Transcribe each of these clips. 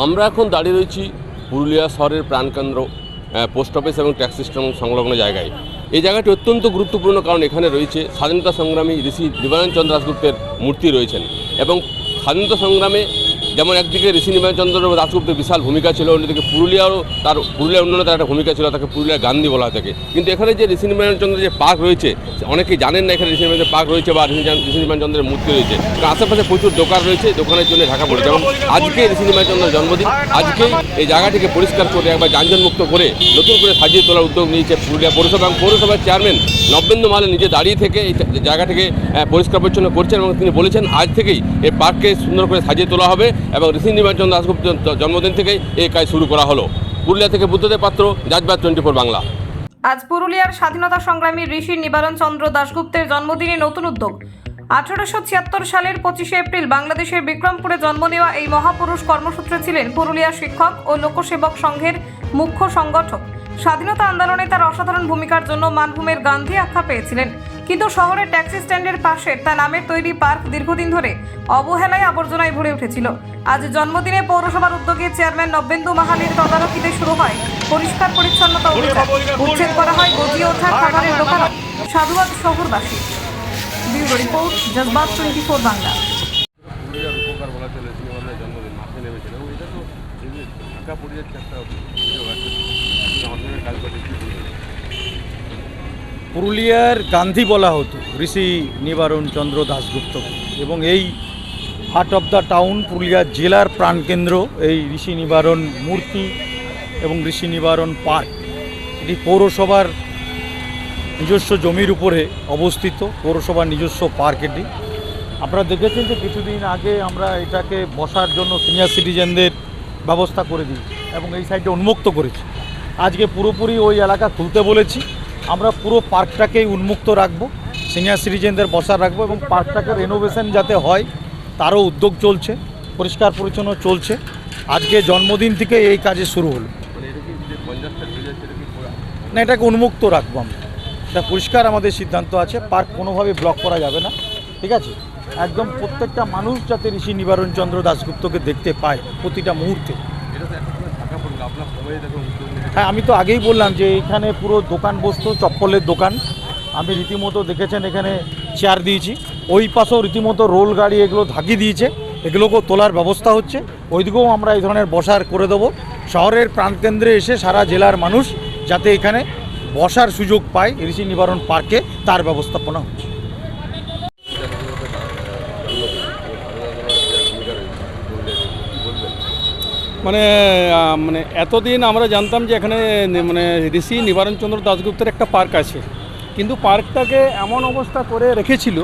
আমরা এখন দাঁড়িয়ে রয়েছি পুরুলিয়া শহরের প্রাণকেন্দ্র পোস্ট অফিস এবং ট্যাক্স সিস্টেম সংলগ্ন জায়গায়। এই জায়গাটি অত্যন্ত গুরুত্বপূর্ণ, কারণ এখানে রয়েছে স্বাধীনতা সংগ্রামী ঋষি নিবারণচন্দ্র দাশগুপ্তের মূর্তি রয়েছেন। এবং স্বাধীনতা সংগ্রামে যেমন একদিকে ঋষি নিবারণচন্দ্র দাশগুপ্তের বিশাল ভূমিকা ছিল, অন্যদিকে পুরুলিয়ার উন্নয়নে তার একটা ভূমিকা ছিল, তাকে পুরুলিয়া গান্ধী বলা হয়ে থাকে। কিন্তু এখানে যে ঋষি নিবারণচন্দ্রের যে পার্ক রয়েছে, অনেকেই জানেন না এখানে ঋষি নিবারণচন্দ্রের পার্ক রয়েছে বা ঋষি নিবারণচন্দ্রের মূর্তি রয়েছে। কারণ আশেপাশে প্রচুর দোকান রয়েছে, দোকানের জন্য ঢাকা পড়ে। যেমন আজকে ঋষি নিবারণচন্দ্রের জন্মদিন, আজকেই এই জায়গাটিকে পরিষ্কার করে একবার যানজটমুক্ত করে নতুন করে সাজিয়ে তোলার উদ্যোগ নিয়েছে পুরুলিয়া পৌরসভা। এবং পৌরসভার চেয়ারম্যান নবেন্দু মাহালে নিজে দাঁড়িয়ে থেকে এই জায়গাটিকে পরিষ্কার পরিচ্ছন্ন করছেন এবং তিনি বলেছেন আজ থেকেই এই পার্ককে সুন্দর করে সাজিয়ে তোলা হবে এবং ঋষি নিবারণচন্দ্র দাশগুপ্তের জন্মদিন থেকেই এই কাজ শুরু করা হলো। পুরুলিয়া থেকে বুদ্ধদেব পাত্র, জাজবাদ 24 বাংলা। আজ পুরুলিয়ার স্বাধীনতা সংগ্রামী ঋষি নিবারণচন্দ্র দাশগুপ্তের জন্মদিনে নতুন উদ্যোগ। 1876 সালের 25শে এপ্রিল বাংলাদেশের বিক্রমপুরে জন্ম নেওয়া এই মহাপুরুষ কর্মসূত্রে ছিলেন পুরুলিয়া শিক্ষক ও লোকসেবক সংঘের মুখ্য সংগঠক। স্বাধীনতা আন্দোলনে তার অসাধারণ ভূমিকার জন্য মানভূমের গান্ধী আখ্যা পেয়েছিলেন। কিন্তু শহরের ট্যাক্সি স্ট্যান্ডের পাশে তার নামের তৈরি পার্ক দীর্ঘদিন ধরে অবহেলায় আবর্জনায় ভরে উঠেছিল। আজ জন্মদিনে পৌরসভার উদ্যোগে চেয়ারম্যান নবেন্দু মাহালের তদারকিতে শুরু হয় পরিষ্কার পরিচ্ছন্নতা অভিযান। উচ্ছেদ করা হয় গজিয়ে ওঠা খাবারের দোকান। সাধুবাদ শহরবাসী। Bureau report, জজবাত 24 Bangla. পুরুলিয়ার গান্ধী বলা হতো ঋষি নিবারণচন্দ্র দাশগুপ্তকে, এবং এই heart of the town Purulia জেলার প্রাণকেন্দ্র এই ঋষি নিবারণ মূর্তি এবং ঋষি নিবারণ পার্ক। এটি পৌরসভার নিজস্ব জমির উপরে অবস্থিত, পৌরসভার নিজস্ব পার্ক এটি। আপনারা দেখেছেন যে কিছুদিন আগে আমরা এটাকে বসার জন্য সিনিয়র সিটিজেনদের ব্যবস্থা করে দিয়েছি এবং এই সাইডে উন্মুক্ত করেছি। আজকে পুরোপুরি ওই এলাকা খুলতে বলেছি। আমরা পুরো পার্কটাকেই উন্মুক্ত রাখবো, সিনিয়র সিটিজেনদের বসার রাখবো এবং পার্কটাকে রেনোভেশন যাতে হয় তারও উদ্যোগ চলছে, পরিষ্কার পরিচ্ছন্ন চলছে। আজকে জন্মদিন থেকে এই কাজে শুরু হলো। না, এটাকে উন্মুক্ত রাখবো আমরা, এটা পরিষ্কার আমাদের সিদ্ধান্ত আছে। পার্ক কোনোভাবে ব্লক করা যাবে না, ঠিক আছে? একদম প্রত্যেকটা মানুষ যাতে ঋষি নিবারণচন্দ্র দাশগুপ্তকে দেখতে পায় প্রতিটা মুহূর্তে। হ্যাঁ, আমি তো আগেই বললাম যে এখানে পুরো দোকান বসতো, চপ্পলের দোকান। আমি রীতিমতো দেখেছেন এখানে চেয়ার দিয়েছি, ওই পাশেও রীতিমতো রোল গাড়ি এগুলো ধাকি দিয়েছে, এগুলোকেও তোলার ব্যবস্থা হচ্ছে। ওইদিকেও আমরা এই ধরনের বসার করে দেবো। শহরের প্রাণকেন্দ্রে এসে সারা জেলার মানুষ যাতে এখানে বসার সুযোগ পায় ঋষি নিবারণ পার্কে, তার ব্যবস্থাপনা হচ্ছে। মানে এতদিন আমরা জানতাম যে এখানে ঋষি নিবারণচন্দ্র দাশগুপ্তের একটা পার্ক আছে, কিন্তু পার্কটাকে এমন অবস্থা করে রেখেছিল,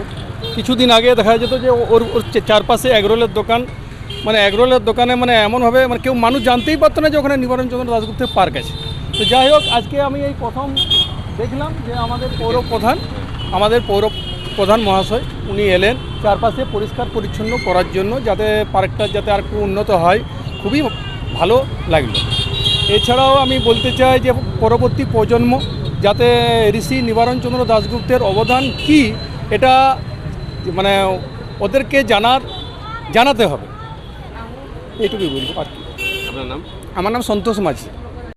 কিছুদিন আগে দেখা যেত যে ওর চারপাশে এগরোলের দোকান, এগরোলের দোকানে এমনভাবে কেউ মানুষ জানতেই পারতো না যে ওখানে নিবারণচন্দ্র দাশগুপ্তের পার্ক আছে। তো যাই হোক, আজকে আমি এই প্রথম দেখলাম যে আমাদের পৌরপ্রধান মহাশয় উনি এলেন চারপাশে পরিষ্কার পরিচ্ছন্ন করার জন্য, যাতে পার্কটা যাতে আর একটু উন্নত হয়। খুবই ভালো লাগলো। এছাড়াও আমি বলতে চাই যে পরবর্তী প্রজন্ম যাতে ঋষি নিবারণচন্দ্র দাশগুপ্তের অবদান কি এটা ওদেরকে জানাতে হবে, এইটুকুই বলবো আর কি। আপনার নাম? আমার নাম সন্তোষ মাঝি।